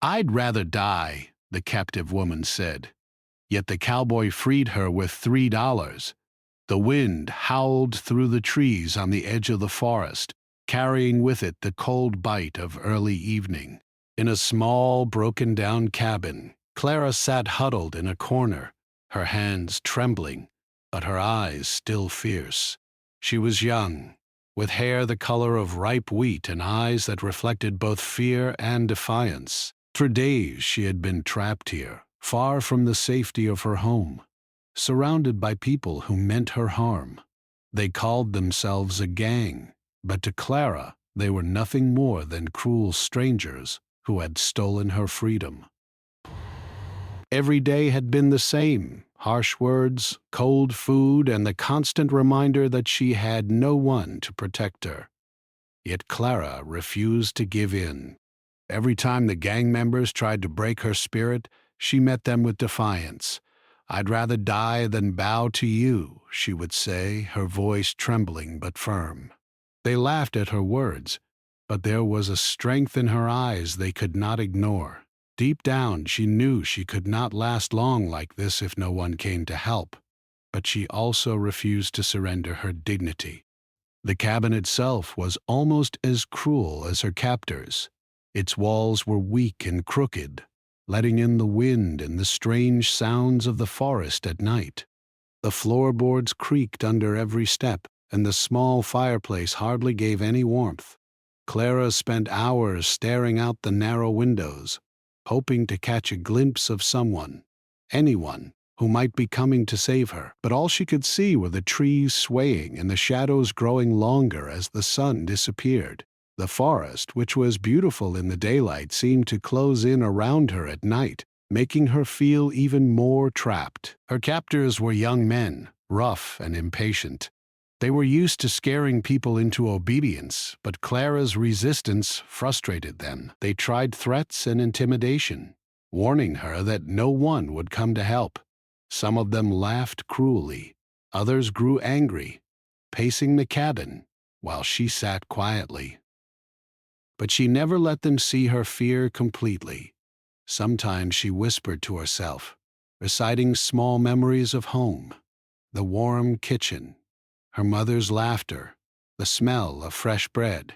"I'd rather die," the captive woman said. Yet the cowboy freed her with $3. The wind howled through the trees on the edge of the forest, carrying with it the cold bite of early evening. In a small, broken-down cabin, Clara sat huddled in a corner, her hands trembling, but her eyes still fierce. She was young, with hair the color of ripe wheat and eyes that reflected both fear and defiance. For days she had been trapped here, far from the safety of her home, surrounded by people who meant her harm. They called themselves a gang, but to Clara they were nothing more than cruel strangers who had stolen her freedom. Every day had been the same: harsh words, cold food, and the constant reminder that she had no one to protect her. Yet Clara refused to give in. Every time the gang members tried to break her spirit, she met them with defiance. "I'd rather die than bow to you," she would say, her voice trembling but firm. They laughed at her words, but there was a strength in her eyes they could not ignore. Deep down, she knew she could not last long like this if no one came to help, but she also refused to surrender her dignity. The cabin itself was almost as cruel as her captors. Its walls were weak and crooked, letting in the wind and the strange sounds of the forest at night. The floorboards creaked under every step, and the small fireplace hardly gave any warmth. Clara spent hours staring out the narrow windows, hoping to catch a glimpse of someone, anyone, who might be coming to save her. But all she could see were the trees swaying and the shadows growing longer as the sun disappeared. The forest, which was beautiful in the daylight, seemed to close in around her at night, making her feel even more trapped. Her captors were young men, rough and impatient. They were used to scaring people into obedience, but Clara's resistance frustrated them. They tried threats and intimidation, warning her that no one would come to help. Some of them laughed cruelly, others grew angry, pacing the cabin while she sat quietly. But she never let them see her fear completely. Sometimes she whispered to herself, reciting small memories of home, the warm kitchen, her mother's laughter, the smell of fresh bread.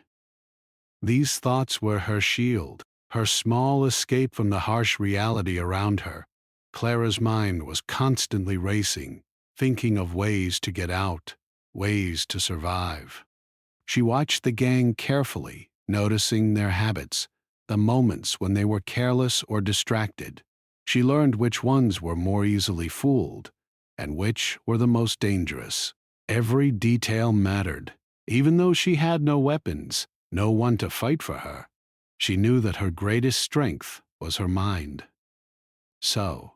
These thoughts were her shield, her small escape from the harsh reality around her. Clara's mind was constantly racing, thinking of ways to get out, ways to survive. She watched the gang carefully, noticing their habits, the moments when they were careless or distracted. She learned which ones were more easily fooled, and which were the most dangerous. Every detail mattered. Even though she had no weapons, no one to fight for her, she knew that her greatest strength was her mind. So,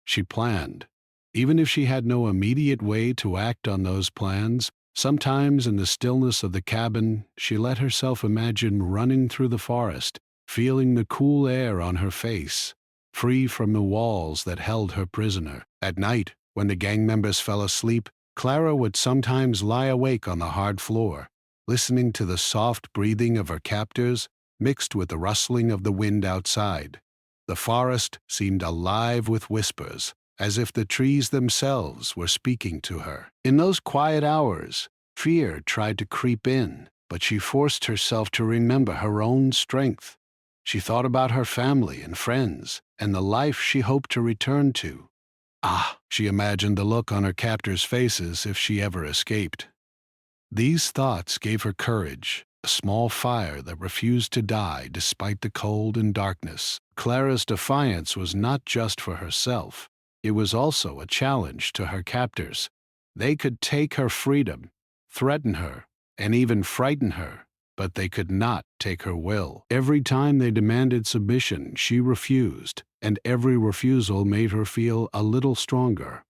she planned. Even if she had no immediate way to act on those plans, sometimes in the stillness of the cabin, she let herself imagine running through the forest, feeling the cool air on her face, free from the walls that held her prisoner. At night, when the gang members fell asleep, Clara would sometimes lie awake on the hard floor, listening to the soft breathing of her captors mixed with the rustling of the wind outside. The forest seemed alive with whispers, as if the trees themselves were speaking to her. In those quiet hours, fear tried to creep in, but she forced herself to remember her own strength. She thought about her family and friends, and the life she hoped to return to. She imagined the look on her captors' faces if she ever escaped. These thoughts gave her courage, a small fire that refused to die despite the cold and darkness. Clara's defiance was not just for herself. It was also a challenge to her captors. They could take her freedom, threaten her, and even frighten her, but they could not take her will. Every time they demanded submission, she refused, and every refusal made her feel a little stronger.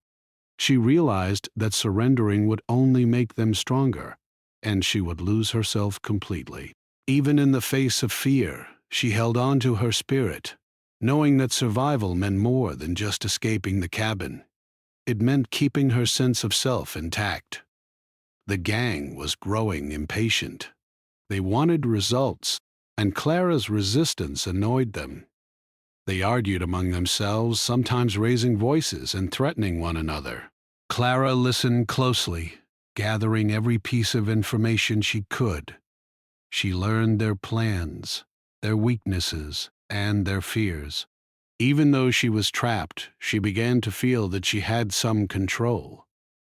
She realized that surrendering would only make them stronger, and she would lose herself completely. Even in the face of fear, she held on to her spirit, knowing that survival meant more than just escaping the cabin. It meant keeping her sense of self intact. The gang was growing impatient. They wanted results, and Clara's resistance annoyed them. They argued among themselves, sometimes raising voices and threatening one another. Clara listened closely, gathering every piece of information she could. She learned their plans, their weaknesses, and their fears. Even though she was trapped, she began to feel that she had some control.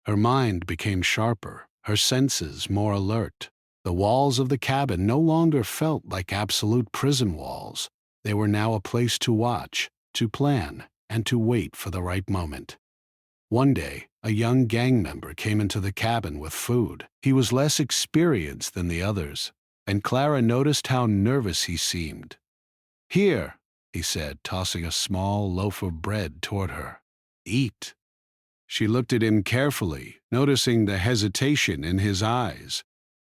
Her mind became sharper, her senses more alert. The walls of the cabin no longer felt like absolute prison walls. They were now a place to watch, to plan, and to wait for the right moment. One day, a young gang member came into the cabin with food. He was less experienced than the others, and Clara noticed how nervous he seemed. "Here," he said, tossing a small loaf of bread toward her. "Eat." She looked at him carefully, noticing the hesitation in his eyes.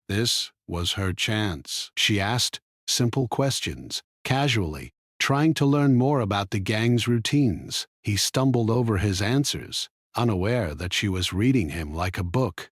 This was her chance. She asked simple questions, casually, trying to learn more about the gang's routines. He stumbled over his answers, unaware that she was reading him like a book.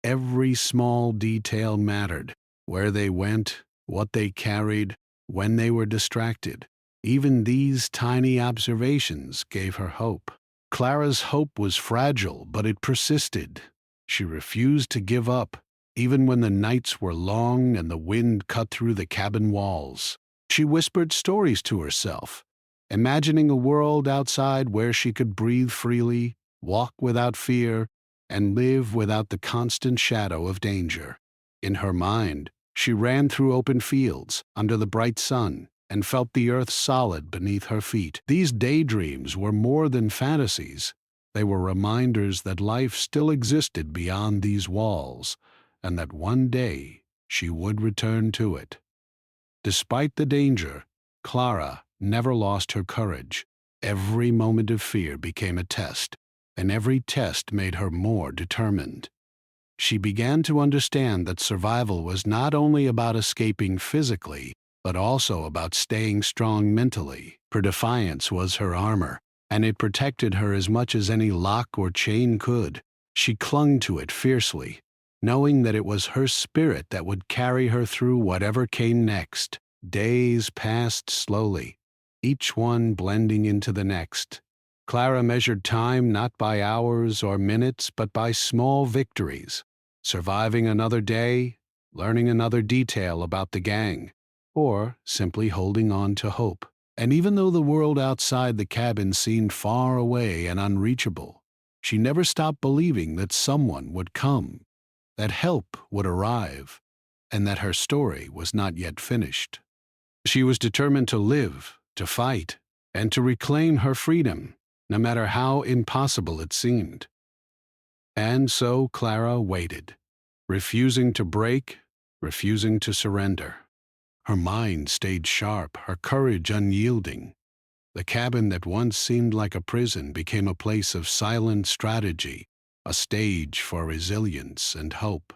Every small detail mattered: where they went, what they carried, when they were distracted. Even these tiny observations gave her hope. Clara's hope was fragile, but it persisted. She refused to give up, even when the nights were long and the wind cut through the cabin walls. She whispered stories to herself, imagining a world outside where she could breathe freely, walk without fear, and live without the constant shadow of danger. In her mind, she ran through open fields, under the bright sun, and felt the earth solid beneath her feet. These daydreams were more than fantasies. They were reminders that life still existed beyond these walls, and that one day she would return to it. Despite the danger, Clara never lost her courage. Every moment of fear became a test, and every test made her more determined. She began to understand that survival was not only about escaping physically, but also about staying strong mentally. Her defiance was her armor, and it protected her as much as any lock or chain could. She clung to it fiercely, knowing that it was her spirit that would carry her through whatever came next. Days passed slowly, each one blending into the next. Clara measured time not by hours or minutes, but by small victories: surviving another day, learning another detail about the gang, or simply holding on to hope. And even though the world outside the cabin seemed far away and unreachable, she never stopped believing that someone would come, that help would arrive, and that her story was not yet finished. She was determined to live, to fight, and to reclaim her freedom, no matter how impossible it seemed. And so Clara waited, refusing to break, refusing to surrender. Her mind stayed sharp, her courage unyielding. The cabin that once seemed like a prison became a place of silent strategy, a stage for resilience and hope.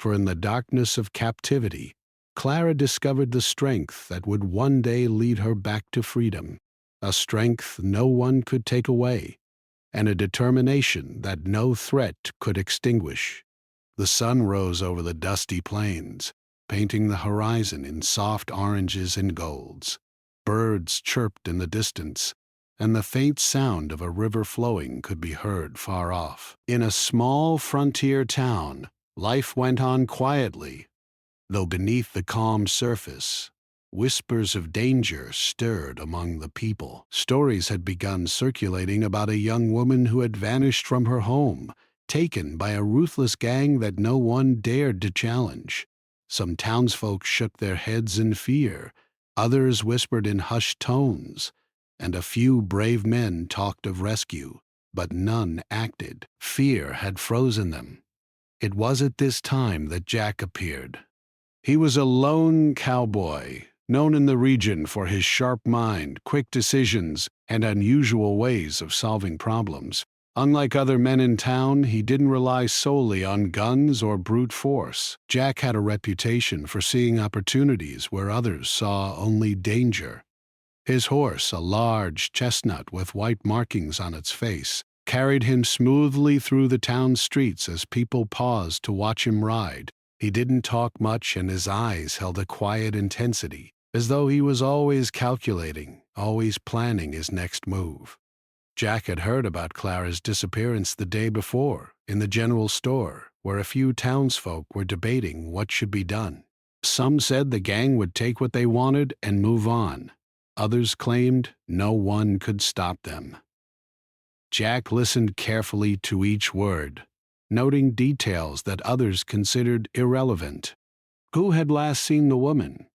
For in the darkness of captivity, Clara discovered the strength that would one day lead her back to freedom, a strength no one could take away, and a determination that no threat could extinguish. The sun rose over the dusty plains, painting the horizon in soft oranges and golds. Birds chirped in the distance, and the faint sound of a river flowing could be heard far off. In a small frontier town, life went on quietly, though beneath the calm surface, whispers of danger stirred among the people. Stories had begun circulating about a young woman who had vanished from her home, taken by a ruthless gang that no one dared to challenge. Some townsfolk shook their heads in fear, others whispered in hushed tones, and a few brave men talked of rescue, but none acted. Fear had frozen them. It was at this time that Jack appeared. He was a lone cowboy, known in the region for his sharp mind, quick decisions, and unusual ways of solving problems. Unlike other men in town, he didn't rely solely on guns or brute force. Jack had a reputation for seeing opportunities where others saw only danger. His horse, a large chestnut with white markings on its face, carried him smoothly through the town streets as people paused to watch him ride. He didn't talk much, and his eyes held a quiet intensity. as though he was always calculating, always planning his next move. Jack had heard about Clara's disappearance the day before in the general store, where a few townsfolk were debating what should be done. Some said the gang would take what they wanted and move on. Others claimed no one could stop them. Jack listened carefully to each word, noting details that others considered irrelevant. Who had last seen the woman?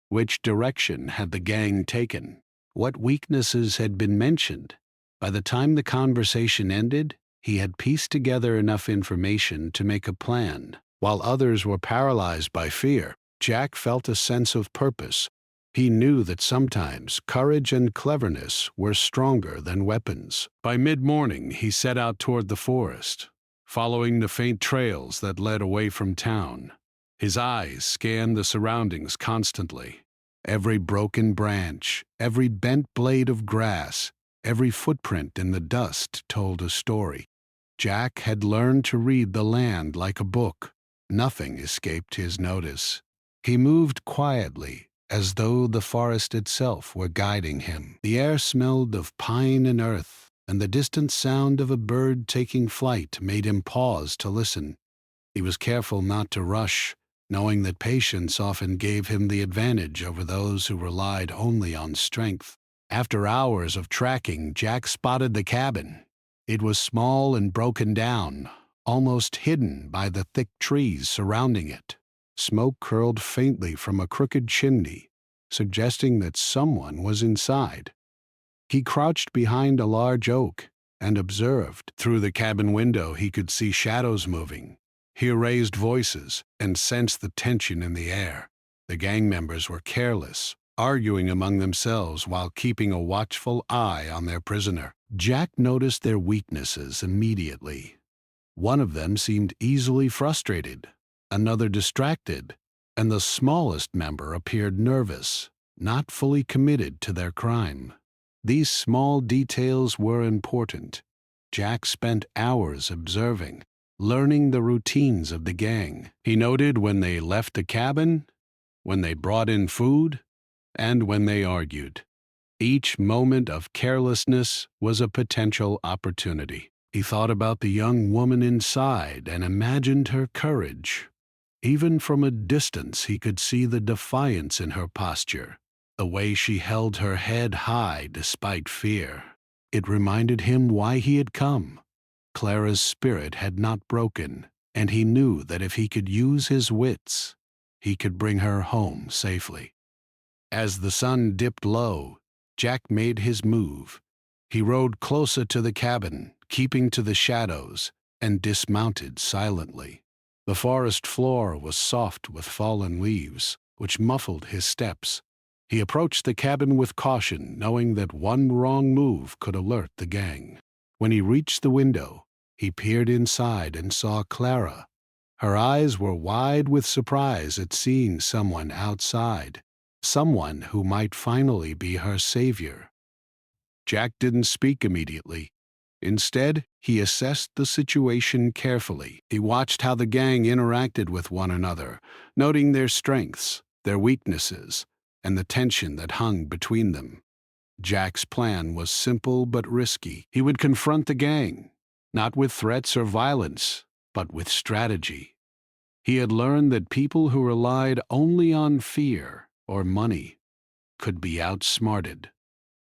Which direction had the gang taken? What weaknesses had been mentioned? By the time the conversation ended, he had pieced together enough information to make a plan. While others were paralyzed by fear, Jack felt a sense of purpose. He knew that sometimes courage and cleverness were stronger than weapons. By mid-morning, he set out toward the forest, following the faint trails that led away from town. His eyes scanned the surroundings constantly. Every broken branch, every bent blade of grass, every footprint in the dust told a story. Jack had learned to read the land like a book. Nothing escaped his notice. He moved quietly, as though the forest itself were guiding him. The air smelled of pine and earth, and the distant sound of a bird taking flight made him pause to listen. He was careful not to rush, knowing that patience often gave him the advantage over those who relied only on strength. After hours of tracking, Jack spotted the cabin. It was small and broken down, almost hidden by the thick trees surrounding it. Smoke curled faintly from a crooked chimney, suggesting that someone was inside. He crouched behind a large oak and observed. Through the cabin window he could see shadows moving, hear raised voices, and sense the tension in the air. The gang members were careless, arguing among themselves while keeping a watchful eye on their prisoner. Jack noticed their weaknesses immediately. One of them seemed easily frustrated, another distracted, and the smallest member appeared nervous, not fully committed to their crime. These small details were important. Jack spent hours observing, learning the routines of the gang. He noted when they left the cabin, when they brought in food, and when they argued. Each moment of carelessness was a potential opportunity. He thought about the young woman inside and imagined her courage. Even from a distance he could see the defiance in her posture, the way she held her head high despite fear. It reminded him why he had come. Clara's spirit had not broken, and he knew that if he could use his wits, he could bring her home safely. As the sun dipped low, Jack made his move. He rode closer to the cabin, keeping to the shadows, and dismounted silently. The forest floor was soft with fallen leaves, which muffled his steps. He approached the cabin with caution, knowing that one wrong move could alert the gang. When he reached the window, he peered inside and saw Clara. Her eyes were wide with surprise at seeing someone outside, someone who might finally be her savior. Jack didn't speak immediately. Instead, he assessed the situation carefully. He watched how the gang interacted with one another, noting their strengths, their weaknesses, and the tension that hung between them. Jack's plan was simple but risky. He would confront the gang, not with threats or violence, but with strategy. He had learned that people who relied only on fear or money could be outsmarted.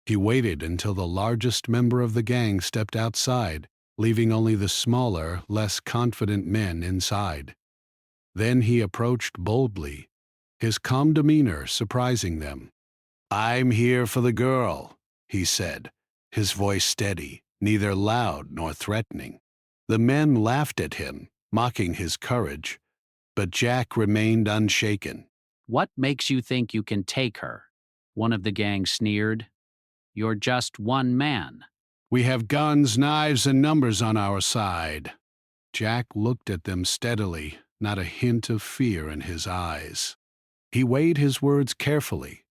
He waited until the largest member of the gang stepped outside, leaving only the smaller, less confident men inside. Then he approached boldly, his calm demeanor surprising them. "I'm here for the girl," he said, his voice steady, neither loud nor threatening. The men laughed at him, mocking his courage, but Jack remained unshaken. "What makes you think you can take her?" one of the gang sneered. "You're just one man." "We have guns, knives, and numbers on our side." Jack looked at them steadily, not a hint of fear in his eyes. He weighed his words carefully.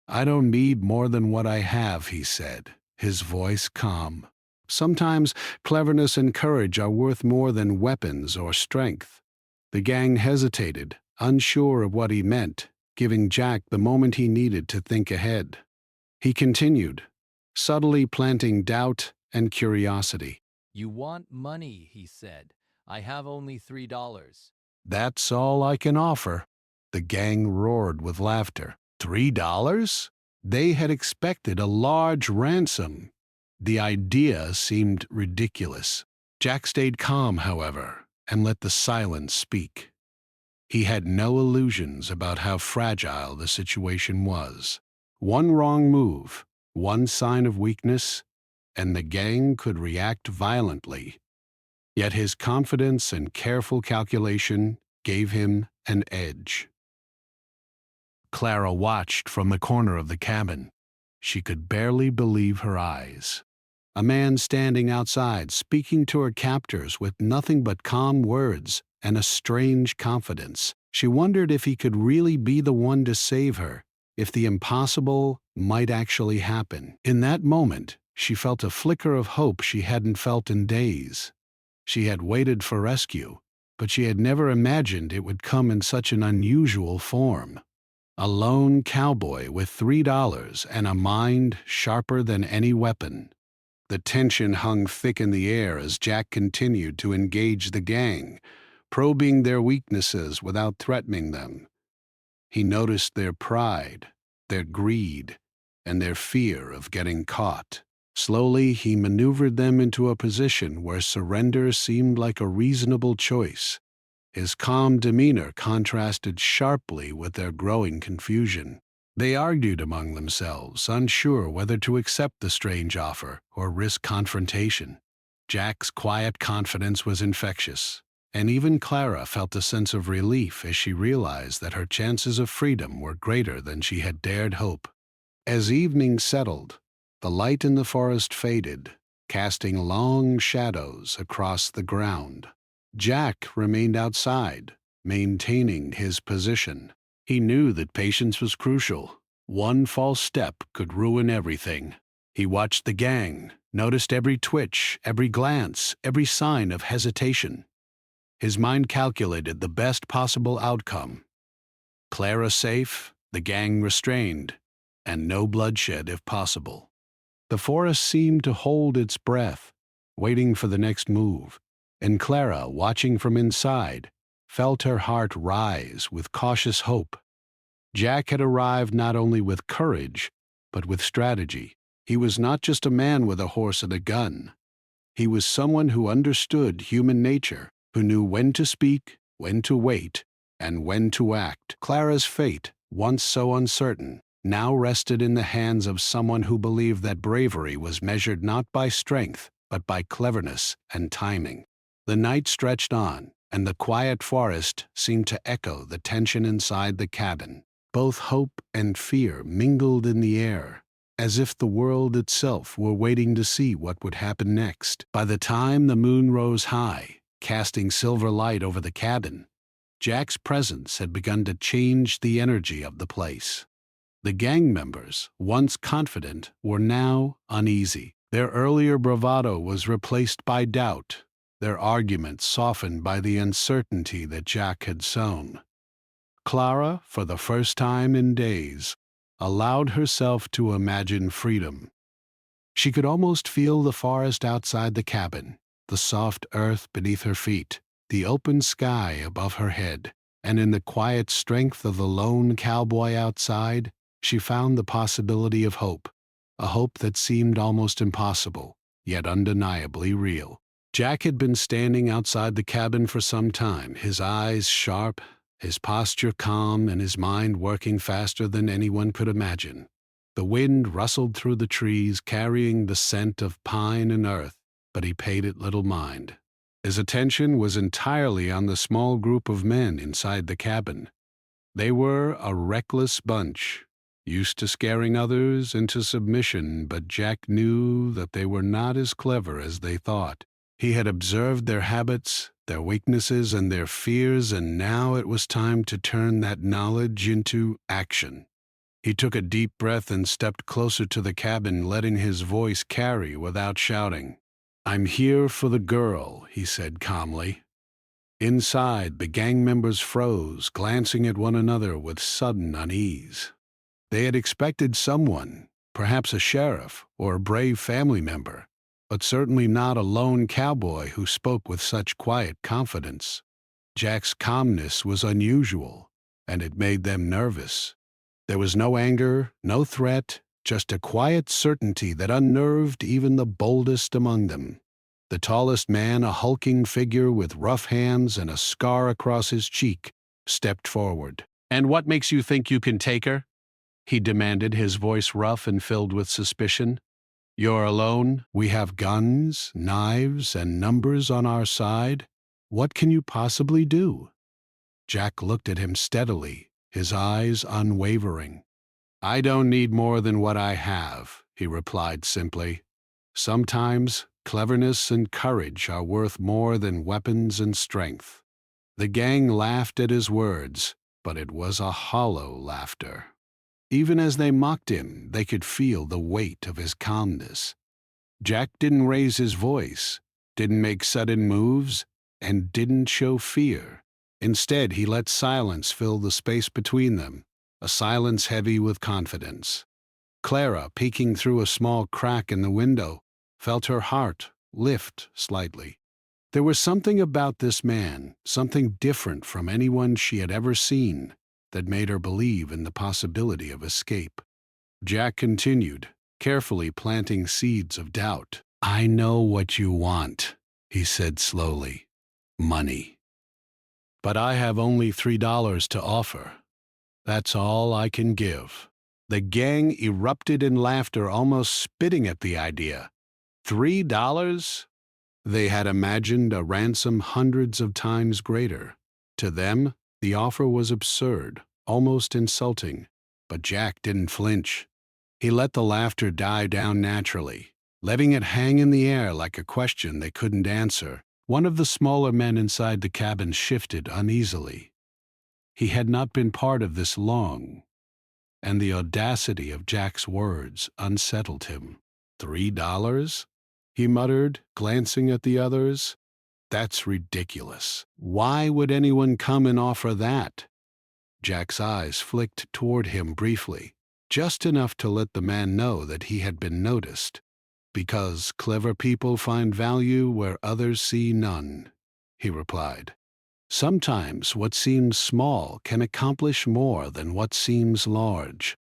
"I don't need more than what I have," he said, his voice calm. "Sometimes cleverness and courage are worth more than weapons or strength." The gang hesitated, unsure of what he meant, giving Jack the moment he needed to think ahead. He continued, subtly planting doubt and curiosity. You want money, he said. I have only $3. That's all I can offer. The gang roared with laughter. $3? They had expected a large ransom. The idea seemed ridiculous. Jack stayed calm, however, and let the silence speak. He had no illusions about how fragile the situation was. One wrong move, one sign of weakness, and the gang could react violently. Yet his confidence and careful calculation gave him an edge. Clara watched from the corner of the cabin. She could barely believe her eyes. A man standing outside, speaking to her captors with nothing but calm words and a strange confidence. She wondered if he could really be the one to save her, if the impossible might actually happen. In that moment, she felt a flicker of hope she hadn't felt in days. She had waited for rescue, but she had never imagined it would come in such an unusual form. A lone cowboy with $3 and a mind sharper than any weapon. The tension hung thick in the air as Jack continued to engage the gang, probing their weaknesses without threatening them. He noticed their pride, their greed, and their fear of getting caught. Slowly, he maneuvered them into a position where surrender seemed like a reasonable choice. His calm demeanor contrasted sharply with their growing confusion. They argued among themselves, unsure whether to accept the strange offer or risk confrontation. Jack's quiet confidence was infectious, and even Clara felt a sense of relief as she realized that her chances of freedom were greater than she had dared hope. As evening settled, the light in the forest faded, casting long shadows across the ground. Jack remained outside, maintaining his position. He knew that patience was crucial. One false step could ruin everything. He watched the gang, noticed every twitch, every glance, every sign of hesitation. His mind calculated the best possible outcome. Clara safe, the gang restrained, and no bloodshed if possible. The forest seemed to hold its breath, waiting for the next move, and Clara, watching from inside, felt her heart rise with cautious hope. Jack had arrived not only with courage, but with strategy. He was not just a man with a horse and a gun. He was someone who understood human nature, who knew when to speak, when to wait, and when to act. Clara's fate, once so uncertain, now rested in the hands of someone who believed that bravery was measured not by strength, but by cleverness and timing. The night stretched on, and the quiet forest seemed to echo the tension inside the cabin. Both hope and fear mingled in the air, as if the world itself were waiting to see what would happen next. By the time the moon rose high, casting silver light over the cabin, Jack's presence had begun to change the energy of the place. The gang members, once confident, were now uneasy. Their earlier bravado was replaced by doubt, their arguments softened by the uncertainty that Jack had sown. Clara, for the first time in days, allowed herself to imagine freedom. She could almost feel the forest outside the cabin, the soft earth beneath her feet, the open sky above her head, and in the quiet strength of the lone cowboy outside, she found the possibility of hope, a hope that seemed almost impossible, yet undeniably real. Jack had been standing outside the cabin for some time, his eyes sharp, his posture calm, and his mind working faster than anyone could imagine. The wind rustled through the trees, carrying the scent of pine and earth, but he paid it little mind. His attention was entirely on the small group of men inside the cabin. They were a reckless bunch, used to scaring others into submission, but Jack knew that they were not as clever as they thought. He had observed their habits, their weaknesses, and their fears, and now it was time to turn that knowledge into action. He took a deep breath and stepped closer to the cabin, letting his voice carry without shouting. "I'm here for the girl," he said calmly. Inside, the gang members froze, glancing at one another with sudden unease. They had expected someone, perhaps a sheriff or a brave family member, but certainly not a lone cowboy who spoke with such quiet confidence. Jack's calmness was unusual, and it made them nervous. There was no anger, no threat, just a quiet certainty that unnerved even the boldest among them. The tallest man, a hulking figure with rough hands and a scar across his cheek, stepped forward. "And what makes you think you can take her?" he demanded, his voice rough and filled with suspicion. "You're alone. We have guns, knives, and numbers on our side. What can you possibly do?" Jack looked at him steadily, his eyes unwavering. "I don't need more than what I have," he replied simply. "Sometimes cleverness and courage are worth more than weapons and strength." The gang laughed at his words, but it was a hollow laughter. Even as they mocked him, they could feel the weight of his calmness. Jack didn't raise his voice, didn't make sudden moves, and didn't show fear. Instead, he let silence fill the space between them, a silence heavy with confidence. Clara, peeking through a small crack in the window, felt her heart lift slightly. There was something about this man, something different from anyone she had ever seen, that made her believe in the possibility of escape. Jack continued, carefully planting seeds of doubt. "I know what you want," he said slowly. "Money. But I have only $3 to offer. That's all I can give." The gang erupted in laughter, almost spitting at the idea. $3? They had imagined a ransom hundreds of times greater. To them, the offer was absurd, almost insulting, but Jack didn't flinch. He let the laughter die down naturally, letting it hang in the air like a question they couldn't answer. One of the smaller men inside the cabin shifted uneasily. He had not been part of this long, and the audacity of Jack's words unsettled him. $3? He muttered, glancing at the others. "That's ridiculous. Why would anyone come and offer that?" Jack's eyes flicked toward him briefly, just enough to let the man know that he had been noticed. "Because clever people find value where others see none," he replied. "Sometimes what seems small can accomplish more than what seems large."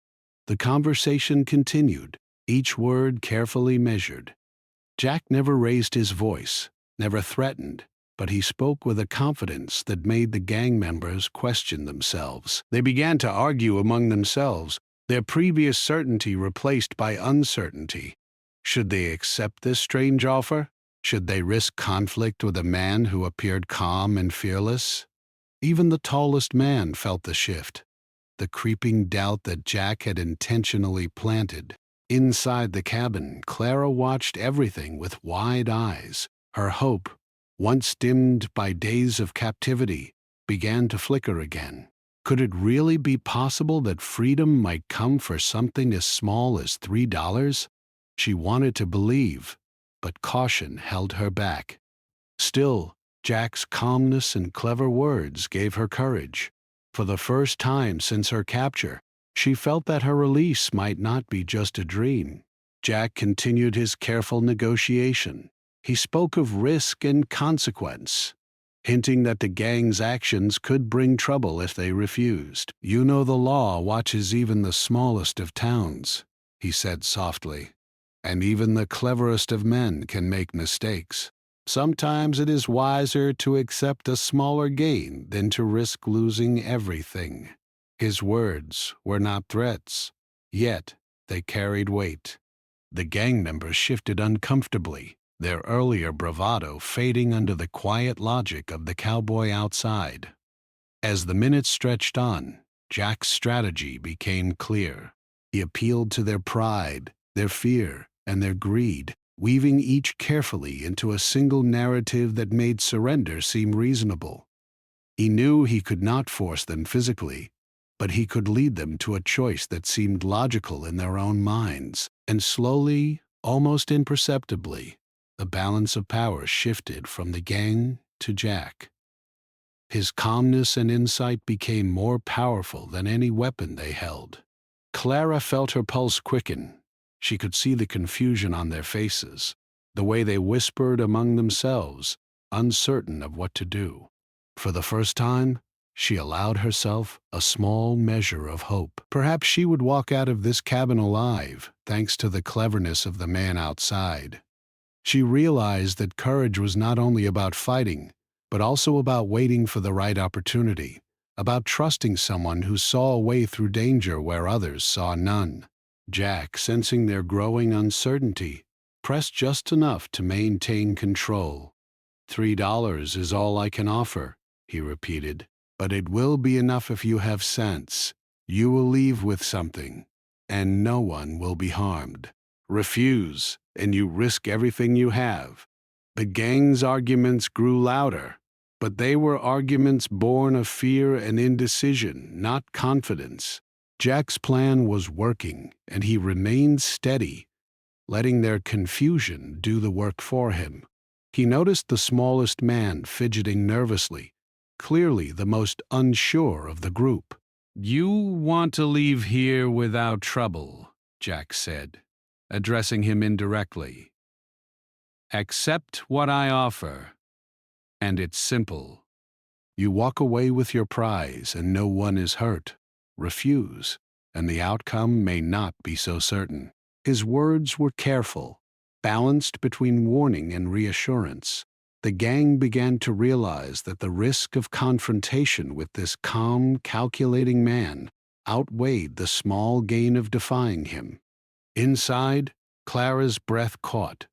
The conversation continued, each word carefully measured. Jack never raised his voice, never threatened, but he spoke with a confidence that made the gang members question themselves. They began to argue among themselves, their previous certainty replaced by uncertainty. Should they accept this strange offer? Should they risk conflict with a man who appeared calm and fearless? Even the tallest man felt the shift, the creeping doubt that Jack had intentionally planted. Inside the cabin, Clara watched everything with wide eyes. Her hope, once dimmed by days of captivity, began to flicker again. Could it really be possible that freedom might come for something as small as $3? She wanted to believe, but caution held her back. Still, Jack's calmness and clever words gave her courage. For the first time since her capture, she felt that her release might not be just a dream. Jack continued his careful negotiation. He spoke of risk and consequence, hinting that the gang's actions could bring trouble if they refused. "You know the law watches even the smallest of towns," he said softly, "and even the cleverest of men can make mistakes. Sometimes it is wiser to accept a smaller gain than to risk losing everything." His words were not threats, yet they carried weight. The gang members shifted uncomfortably, their earlier bravado fading under the quiet logic of the cowboy outside. As the minutes stretched on, Jack's strategy became clear. He appealed to their pride, their fear, and their greed, weaving each carefully into a single narrative that made surrender seem reasonable. He knew he could not force them physically, but he could lead them to a choice that seemed logical in their own minds. And slowly, almost imperceptibly, the balance of power shifted from the gang to Jack. His calmness and insight became more powerful than any weapon they held. Clara felt her pulse quicken. She could see the confusion on their faces, the way they whispered among themselves, uncertain of what to do. For the first time, she allowed herself a small measure of hope. Perhaps she would walk out of this cabin alive, thanks to the cleverness of the man outside. She realized that courage was not only about fighting, but also about waiting for the right opportunity, about trusting someone who saw a way through danger where others saw none. Jack, sensing their growing uncertainty, pressed just enough to maintain control. $3 is all I can offer, he repeated, but it will be enough if you have sense. You will leave with something, and no one will be harmed. Refuse, and you risk everything you have. The gang's arguments grew louder, but they were arguments born of fear and indecision, not confidence. Jack's plan was working, and he remained steady, letting their confusion do the work for him. He noticed the smallest man fidgeting nervously, clearly the most unsure of the group. "You want to leave here without trouble," Jack said, addressing him indirectly. "Accept what I offer, and it's simple. You walk away with your prize and no one is hurt. Refuse, and the outcome may not be so certain." His words were careful, balanced between warning and reassurance. The gang began to realize that the risk of confrontation with this calm, calculating man outweighed the small gain of defying him. Inside, Clara's breath caught.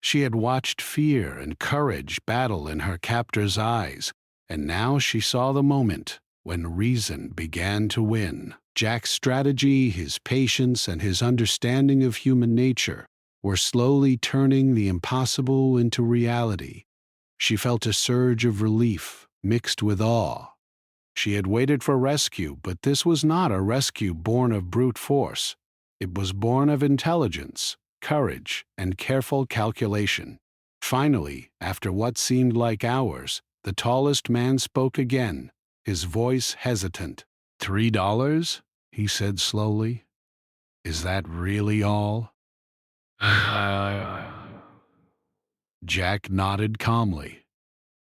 She had watched fear and courage battle in her captor's eyes, and now she saw the moment when reason began to win. Jack's strategy, his patience, and his understanding of human nature were slowly turning the impossible into reality. She felt a surge of relief mixed with awe. She had waited for rescue, but this was not a rescue born of brute force. It was born of intelligence, courage, and careful calculation. Finally, after what seemed like hours, the tallest man spoke again, his voice hesitant. $3? He said slowly. "Is that really all?" Jack nodded calmly.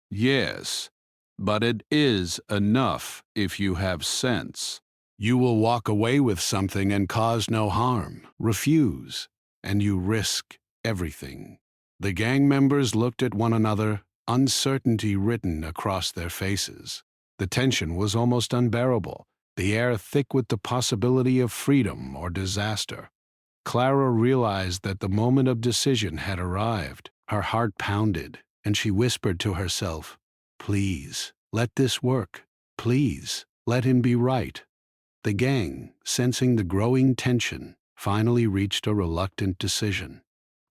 "Yes, but it is enough if you have sense. You will walk away with something and cause no harm. Refuse, and you risk everything." The gang members looked at one another, uncertainty written across their faces. The tension was almost unbearable, the air thick with the possibility of freedom or disaster. Clara realized that the moment of decision had arrived. Her heart pounded, and she whispered to herself, "Please, let this work. Please, let him be right." The gang, sensing the growing tension, finally reached a reluctant decision.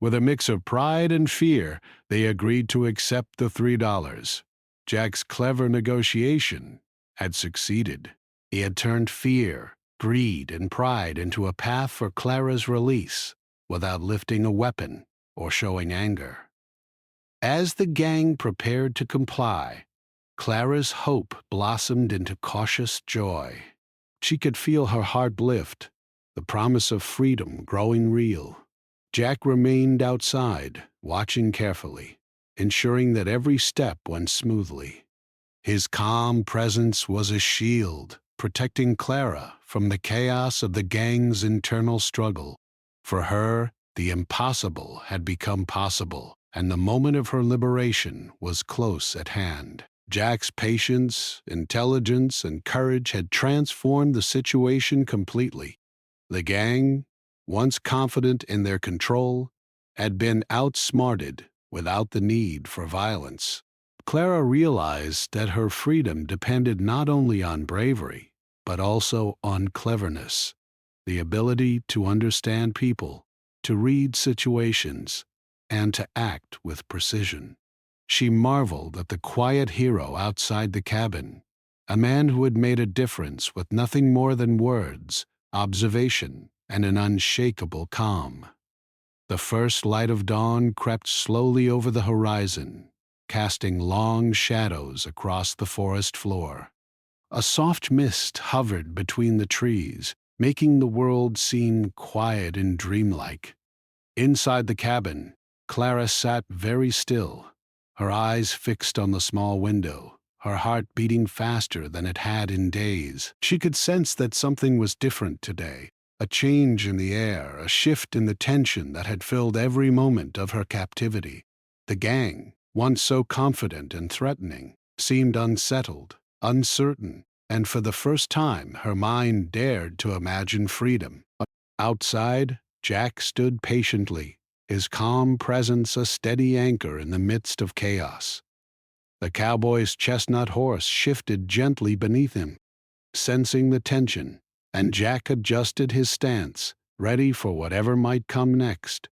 With a mix of pride and fear, they agreed to accept the $3. Jack's clever negotiation had succeeded. He had turned fear, greed, and pride into a path for Clara's release, without lifting a weapon or showing anger. As the gang prepared to comply, Clara's hope blossomed into cautious joy. She could feel her heart lift, the promise of freedom growing real. Jack remained outside, watching carefully, ensuring that every step went smoothly. His calm presence was a shield, protecting Clara from the chaos of the gang's internal struggle. For her, the impossible had become possible, and the moment of her liberation was close at hand. Jack's patience, intelligence, and courage had transformed the situation completely. The gang, once confident in their control, had been outsmarted without the need for violence. Clara realized that her freedom depended not only on bravery, but also on cleverness, the ability to understand people, to read situations, and to act with precision. She marveled at the quiet hero outside the cabin, a man who had made a difference with nothing more than words, observation, and an unshakable calm. The first light of dawn crept slowly over the horizon, casting long shadows across the forest floor. A soft mist hovered between the trees, making the world seem quiet and dreamlike. Inside the cabin, Clara sat very still, her eyes fixed on the small window, her heart beating faster than it had in days. She could sense that something was different today, a change in the air, a shift in the tension that had filled every moment of her captivity. The gang, once so confident and threatening, seemed unsettled, uncertain, and for the first time her mind dared to imagine freedom. Outside, Jack stood patiently, his calm presence a steady anchor in the midst of chaos. The cowboy's chestnut horse shifted gently beneath him, sensing the tension, and Jack adjusted his stance, ready for whatever might come next.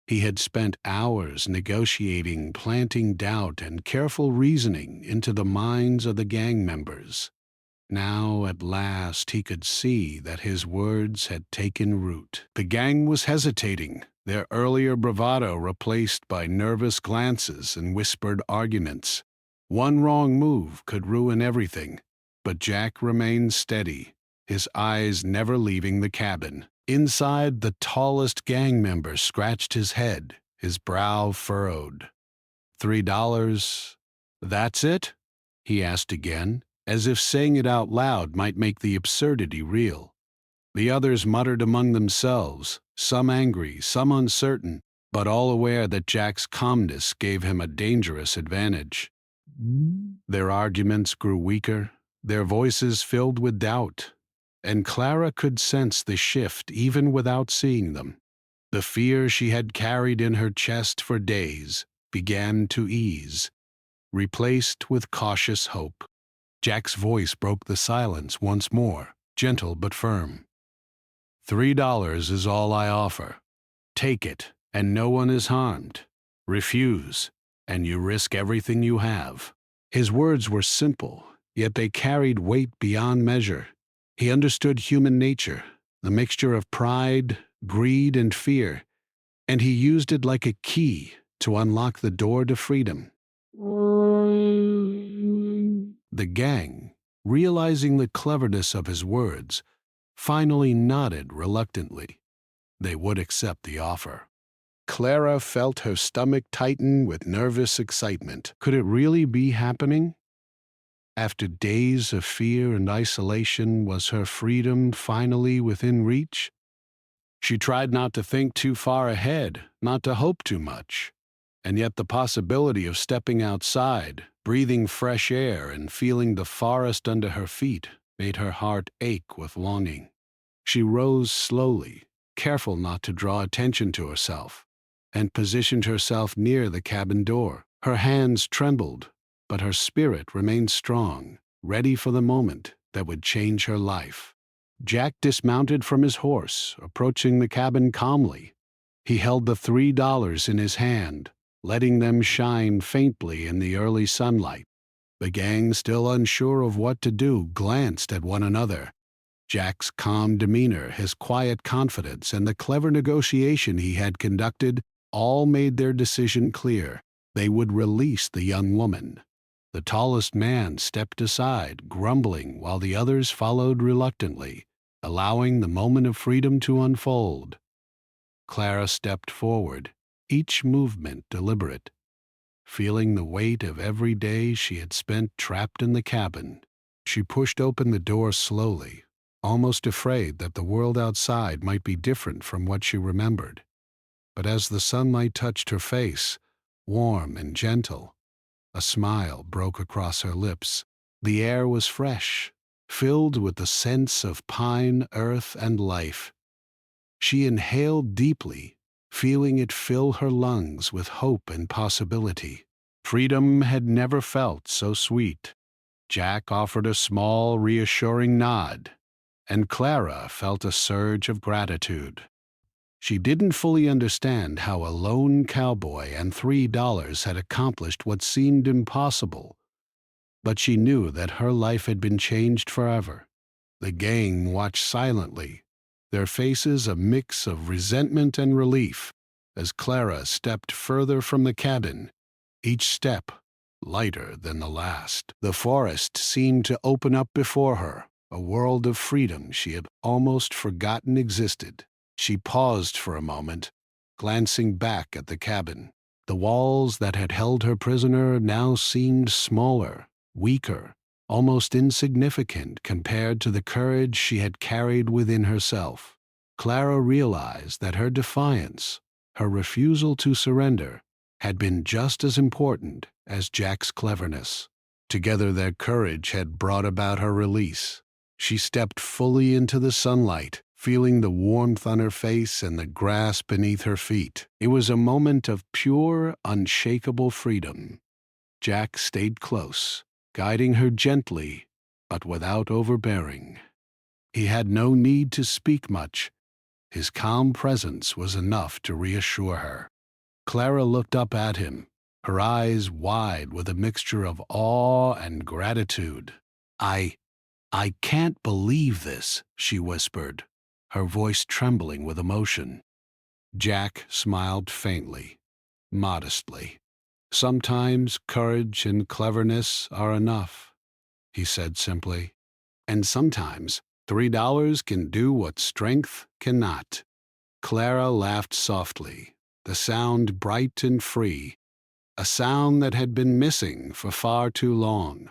He had spent hours negotiating, planting doubt and careful reasoning into the minds of the gang members. Now, at last, he could see that his words had taken root. The gang was hesitating, their earlier bravado replaced by nervous glances and whispered arguments. One wrong move could ruin everything, but Jack remained steady, his eyes never leaving the cabin. Inside, the tallest gang member scratched his head, his brow furrowed. $3? That's it? He asked again, as if saying it out loud might make the absurdity real. The others muttered among themselves, some angry, some uncertain, but all aware that Jack's calmness gave him a dangerous advantage. Their arguments grew weaker, their voices filled with doubt, and Clara could sense the shift even without seeing them. The fear she had carried in her chest for days began to ease, replaced with cautious hope. Jack's voice broke the silence once more, gentle but firm. $3 is all I offer. Take it, and no one is harmed. Refuse, and you risk everything you have. His words were simple, yet they carried weight beyond measure. He understood human nature, the mixture of pride, greed, and fear, and he used it like a key to unlock the door to freedom. The gang, realizing the cleverness of his words, finally nodded reluctantly. They would accept the offer. Clara felt her stomach tighten with nervous excitement. Could it really be happening? After days of fear and isolation, was her freedom finally within reach? She tried not to think too far ahead, not to hope too much. And yet the possibility of stepping outside, breathing fresh air, and feeling the forest under her feet made her heart ache with longing. She rose slowly, careful not to draw attention to herself, and positioned herself near the cabin door. Her hands trembled, but her spirit remained strong, ready for the moment that would change her life. Jack dismounted from his horse, approaching the cabin calmly. He held the $3 in his hand, letting them shine faintly in the early sunlight. The gang, still unsure of what to do, glanced at one another. Jack's calm demeanor, his quiet confidence, and the clever negotiation he had conducted all made their decision clear. They would release the young woman. The tallest man stepped aside, grumbling, while the others followed reluctantly, allowing the moment of freedom to unfold. Clara stepped forward, each movement deliberate, feeling the weight of every day she had spent trapped in the cabin. She pushed open the door slowly, almost afraid that the world outside might be different from what she remembered. But as the sunlight touched her face, warm and gentle, a smile broke across her lips. The air was fresh, filled with the scents of pine, earth, and life. She inhaled deeply, feeling it fill her lungs with hope and possibility. Freedom had never felt so sweet. Jack offered a small, reassuring nod, and Clara felt a surge of gratitude. She didn't fully understand how a lone cowboy and $3 had accomplished what seemed impossible, but she knew that her life had been changed forever. The gang watched silently, their faces a mix of resentment and relief, as Clara stepped further from the cabin, each step lighter than the last. The forest seemed to open up before her, a world of freedom she had almost forgotten existed. She paused for a moment, glancing back at the cabin. The walls that had held her prisoner now seemed smaller, weaker, almost insignificant compared to the courage she had carried within herself. Clara realized that her defiance, her refusal to surrender, had been just as important as Jack's cleverness. Together their courage had brought about her release. She stepped fully into the sunlight, feeling the warmth on her face and the grass beneath her feet. It was a moment of pure, unshakable freedom. Jack stayed close, guiding her gently, but without overbearing. He had no need to speak much. His calm presence was enough to reassure her. Clara looked up at him, her eyes wide with a mixture of awe and gratitude. I can't believe this," she whispered, her voice trembling with emotion. Jack smiled faintly, modestly. "Sometimes courage and cleverness are enough," he said simply. "And sometimes $3 can do what strength cannot." Clara laughed softly, the sound bright and free, a sound that had been missing for far too long.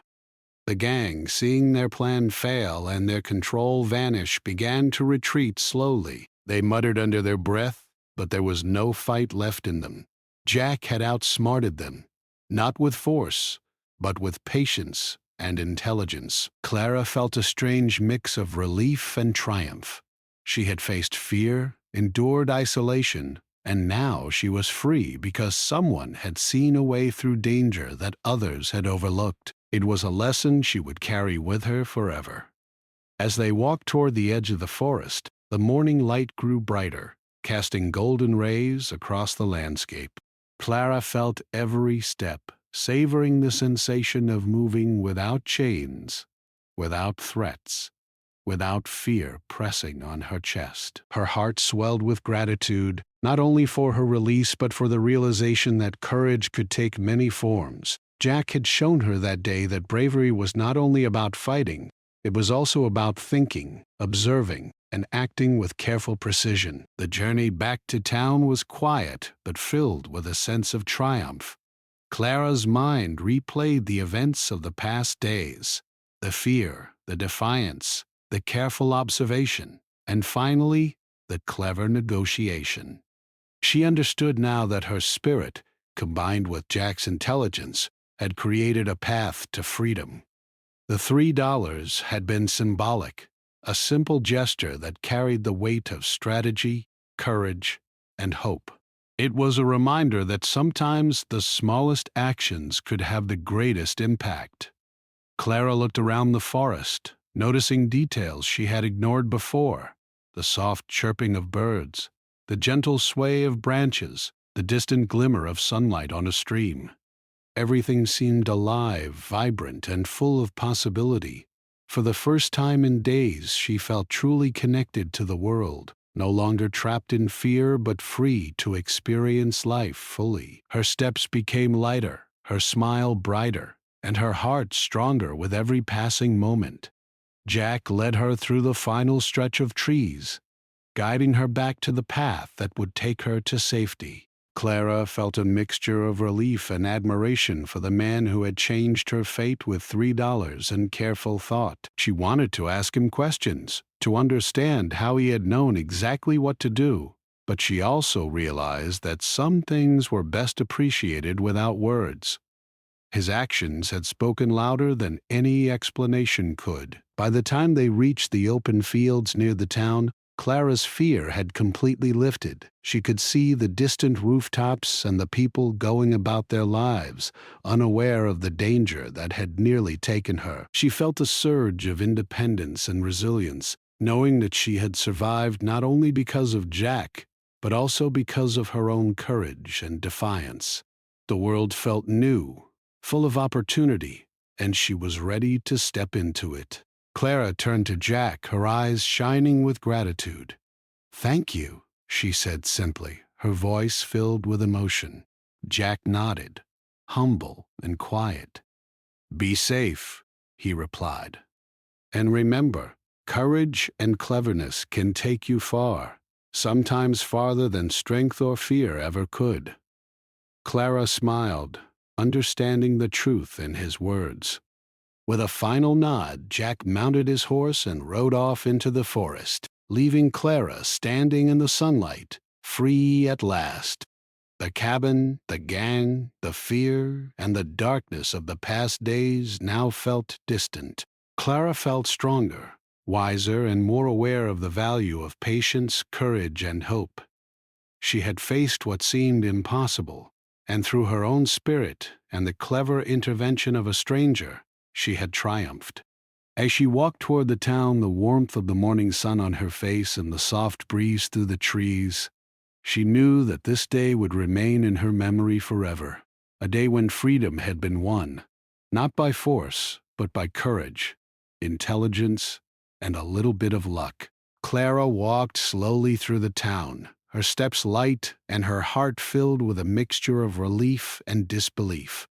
The gang, seeing their plan fail and their control vanish, began to retreat slowly. They muttered under their breath, but there was no fight left in them. Jack had outsmarted them, not with force, but with patience and intelligence. Clara felt a strange mix of relief and triumph. She had faced fear, endured isolation, and now she was free because someone had seen a way through danger that others had overlooked. It was a lesson she would carry with her forever. As they walked toward the edge of the forest, the morning light grew brighter, casting golden rays across the landscape. Clara felt every step, savoring the sensation of moving without chains, without threats, without fear pressing on her chest. Her heart swelled with gratitude, not only for her release but for the realization that courage could take many forms. Jack had shown her that day that bravery was not only about fighting, it was also about thinking, observing, and acting with careful precision. The journey back to town was quiet but filled with a sense of triumph. Clara's mind replayed the events of the past days, the fear, the defiance, the careful observation, and finally, the clever negotiation. She understood now that her spirit, combined with Jack's intelligence, had created a path to freedom. The $3 had been symbolic, a simple gesture that carried the weight of strategy, courage, and hope. It was a reminder that sometimes the smallest actions could have the greatest impact. Clara looked around the forest, noticing details she had ignored before: the soft chirping of birds, the gentle sway of branches, the distant glimmer of sunlight on a stream. Everything seemed alive, vibrant, and full of possibility. For the first time in days, she felt truly connected to the world, no longer trapped in fear but free to experience life fully. Her steps became lighter, her smile brighter, and her heart stronger with every passing moment. Jack led her through the final stretch of trees, guiding her back to the path that would take her to safety. Clara felt a mixture of relief and admiration for the man who had changed her fate with $3 and careful thought. She wanted to ask him questions, to understand how he had known exactly what to do, but she also realized that some things were best appreciated without words. His actions had spoken louder than any explanation could. By the time they reached the open fields near the town, Clara's fear had completely lifted. She could see the distant rooftops and the people going about their lives, unaware of the danger that had nearly taken her. She felt a surge of independence and resilience, knowing that she had survived not only because of Jack, but also because of her own courage and defiance. The world felt new, full of opportunity, and she was ready to step into it. Clara turned to Jack, her eyes shining with gratitude. "Thank you," she said simply, her voice filled with emotion. Jack nodded, humble and quiet. "Be safe," he replied. "And remember, courage and cleverness can take you far, sometimes farther than strength or fear ever could." Clara smiled, understanding the truth in his words. With a final nod, Jack mounted his horse and rode off into the forest, leaving Clara standing in the sunlight, free at last. The cabin, the gang, the fear, and the darkness of the past days now felt distant. Clara felt stronger, wiser, and more aware of the value of patience, courage, and hope. She had faced what seemed impossible, and through her own spirit and the clever intervention of a stranger, she had triumphed. As she walked toward the town, the warmth of the morning sun on her face and the soft breeze through the trees, she knew that this day would remain in her memory forever, a day when freedom had been won, not by force, but by courage, intelligence, and a little bit of luck. Clara walked slowly through the town, her steps light and her heart filled with a mixture of relief and disbelief.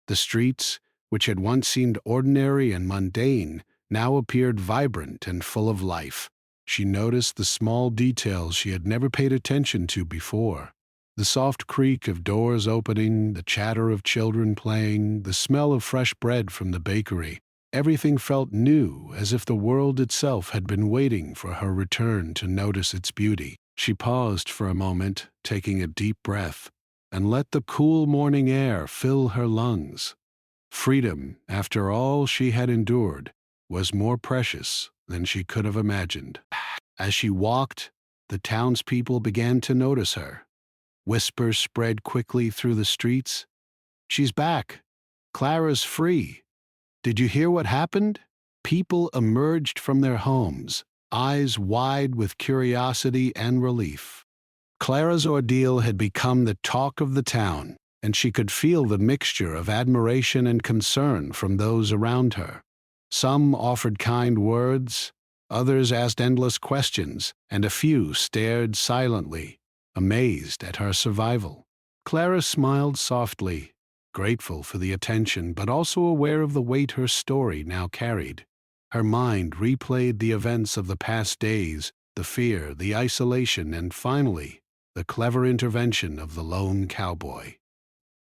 The streets, which had once seemed ordinary and mundane, now appeared vibrant and full of life. She noticed the small details she had never paid attention to before. The soft creak of doors opening, the chatter of children playing, the smell of fresh bread from the bakery. Everything felt new, as if the world itself had been waiting for her return to notice its beauty. She paused for a moment, taking a deep breath, and let the cool morning air fill her lungs. Freedom, after all she had endured, was more precious than she could have imagined. As she walked, the townspeople began to notice her. Whispers spread quickly through the streets. "She's back. Clara's free. Did you hear what happened?" People emerged from their homes, eyes wide with curiosity and relief. Clara's ordeal had become the talk of the town, and she could feel the mixture of admiration and concern from those around her. Some offered kind words, others asked endless questions, and a few stared silently, amazed at her survival. Clara smiled softly, grateful for the attention, but also aware of the weight her story now carried. Her mind replayed the events of the past days, the fear, the isolation, and finally, the clever intervention of the lone cowboy.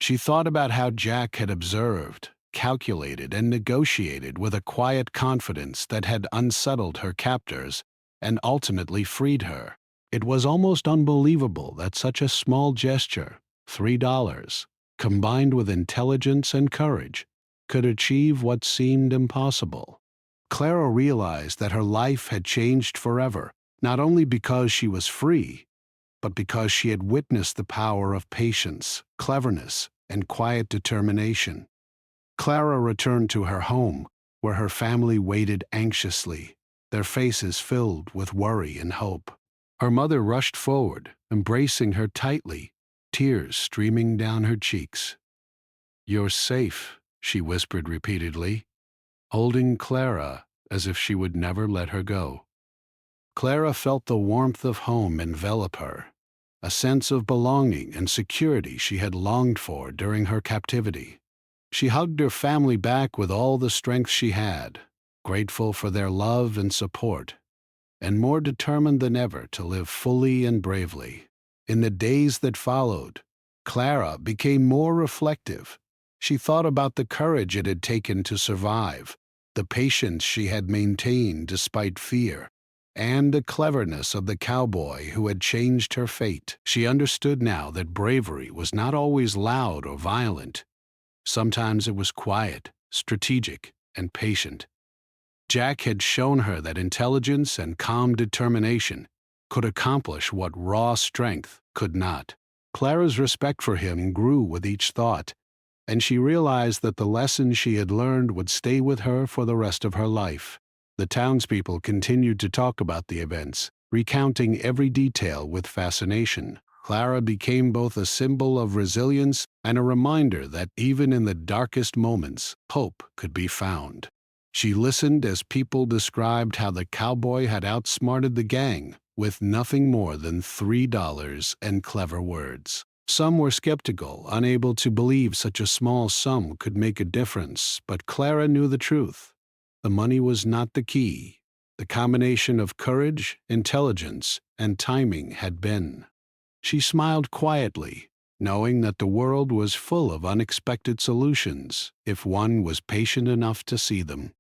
She thought about how Jack had observed, calculated, and negotiated with a quiet confidence that had unsettled her captors and ultimately freed her. It was almost unbelievable that such a small gesture, $3, combined with intelligence and courage, could achieve what seemed impossible. Clara realized that her life had changed forever, not only because she was free, but because she had witnessed the power of patience, cleverness, and quiet determination. Clara returned to her home, where her family waited anxiously, their faces filled with worry and hope. Her mother rushed forward, embracing her tightly, tears streaming down her cheeks. "You're safe," she whispered repeatedly, holding Clara as if she would never let her go. Clara felt the warmth of home envelop her, a sense of belonging and security she had longed for during her captivity. She hugged her family back with all the strength she had, grateful for their love and support, and more determined than ever to live fully and bravely. In the days that followed, Clara became more reflective. She thought about the courage it had taken to survive, the patience she had maintained despite fear, and the cleverness of the cowboy who had changed her fate. She understood now that bravery was not always loud or violent. Sometimes it was quiet, strategic, and patient. Jack had shown her that intelligence and calm determination could accomplish what raw strength could not. Clara's respect for him grew with each thought, and she realized that the lessons she had learned would stay with her for the rest of her life. The townspeople continued to talk about the events, recounting every detail with fascination. Clara became both a symbol of resilience and a reminder that even in the darkest moments, hope could be found. She listened as people described how the cowboy had outsmarted the gang with nothing more than $3 and clever words. Some were skeptical, unable to believe such a small sum could make a difference, but Clara knew the truth. The money was not the key. The combination of courage, intelligence, and timing had been. She smiled quietly, knowing that the world was full of unexpected solutions if one was patient enough to see them.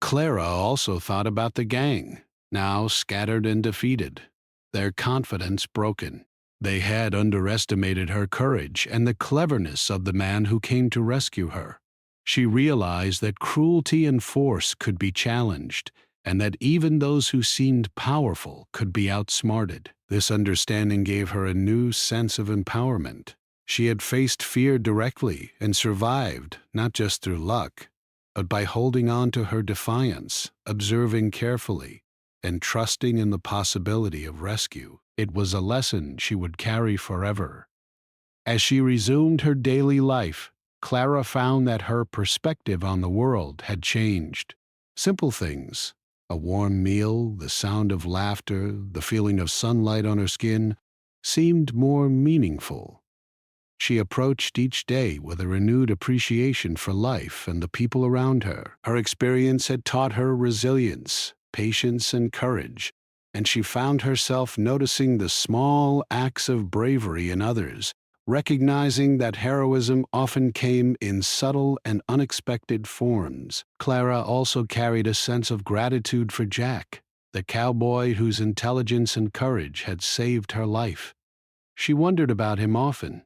Clara also thought about the gang, now scattered and defeated, their confidence broken. They had underestimated her courage and the cleverness of the man who came to rescue her. She realized that cruelty and force could be challenged, and that even those who seemed powerful could be outsmarted. This understanding gave her a new sense of empowerment. She had faced fear directly and survived, not just through luck, but by holding on to her defiance, observing carefully, and trusting in the possibility of rescue. It was a lesson she would carry forever. As she resumed her daily life, Clara found that her perspective on the world had changed. Simple things, a warm meal, the sound of laughter, the feeling of sunlight on her skin, seemed more meaningful. She approached each day with a renewed appreciation for life and the people around her. Her experience had taught her resilience, patience, and courage, and she found herself noticing the small acts of bravery in others, recognizing that heroism often came in subtle and unexpected forms. Clara also carried a sense of gratitude for Jack, the cowboy whose intelligence and courage had saved her life. She wondered about him often,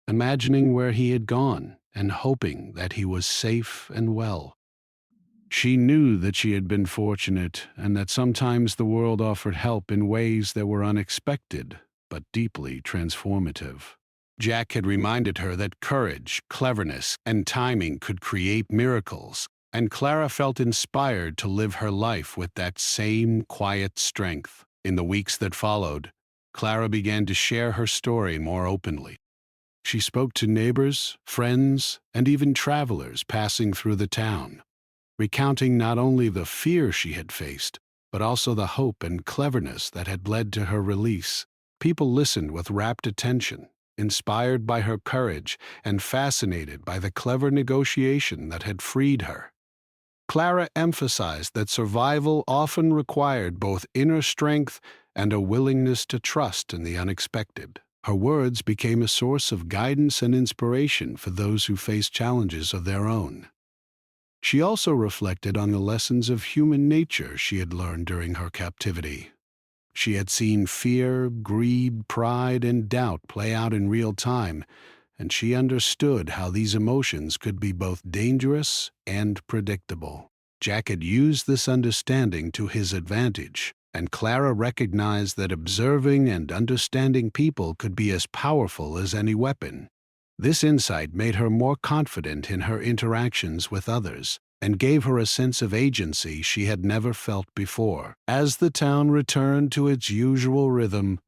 imagining where he had gone and hoping that he was safe and well. She knew that she had been fortunate and that sometimes the world offered help in ways that were unexpected but deeply transformative. Jack had reminded her that courage, cleverness, and timing could create miracles, and Clara felt inspired to live her life with that same quiet strength. In the weeks that followed, Clara began to share her story more openly. She spoke to neighbors, friends, and even travelers passing through the town, recounting not only the fear she had faced, but also the hope and cleverness that had led to her release. People listened with rapt attention, inspired by her courage and fascinated by the clever negotiation that had freed her. Clara emphasized that survival often required both inner strength and a willingness to trust in the unexpected. Her words became a source of guidance and inspiration for those who faced challenges of their own. She also reflected on the lessons of human nature she had learned during her captivity. She had seen fear, greed, pride, and doubt play out in real time, and she understood how these emotions could be both dangerous and predictable. Jack had used this understanding to his advantage, and Clara recognized that observing and understanding people could be as powerful as any weapon. This insight made her more confident in her interactions with others and gave her a sense of agency she had never felt before. As the town returned to its usual rhythm,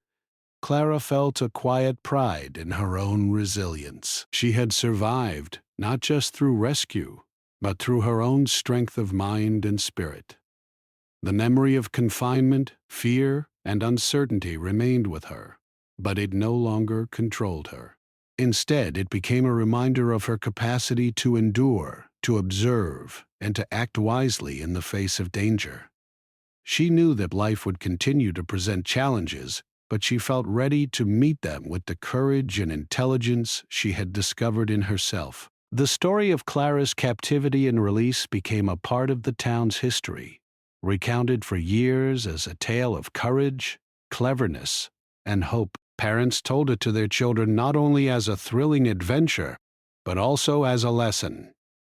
Clara felt a quiet pride in her own resilience. She had survived, not just through rescue, but through her own strength of mind and spirit. The memory of confinement, fear, and uncertainty remained with her, but it no longer controlled her. Instead, it became a reminder of her capacity to endure, to observe, and to act wisely in the face of danger. She knew that life would continue to present challenges, but she felt ready to meet them with the courage and intelligence she had discovered in herself. The story of Clara's captivity and release became a part of the town's history, recounted for years as a tale of courage, cleverness, and hope. Parents told it to their children not only as a thrilling adventure, but also as a lesson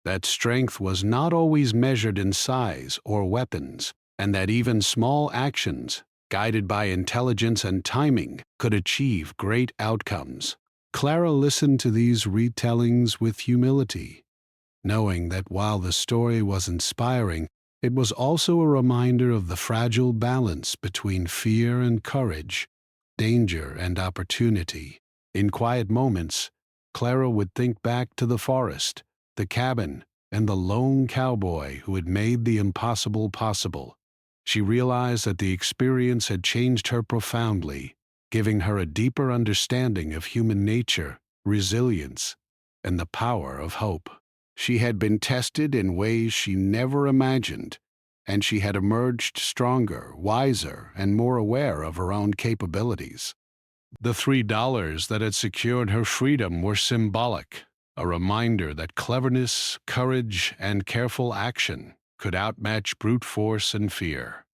that strength was not always measured in size or weapons, and that even small actions, guided by intelligence and timing, could achieve great outcomes. Clara listened to these retellings with humility, knowing that while the story was inspiring, it was also a reminder of the fragile balance between fear and courage, danger and opportunity. In quiet moments, Clara would think back to the forest, the cabin, and the lone cowboy who had made the impossible possible. She realized that the experience had changed her profoundly, giving her a deeper understanding of human nature, resilience, and the power of hope. She had been tested in ways she never imagined, and she had emerged stronger, wiser, and more aware of her own capabilities. The $3 that had secured her freedom were symbolic, a reminder that cleverness, courage, and careful action could outmatch brute force and fear.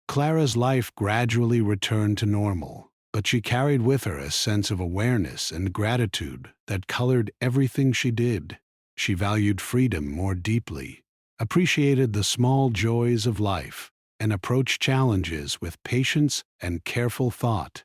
Clara's life gradually returned to normal, but she carried with her a sense of awareness and gratitude that colored everything she did. She valued freedom more deeply, appreciated the small joys of life, and approached challenges with patience and careful thought.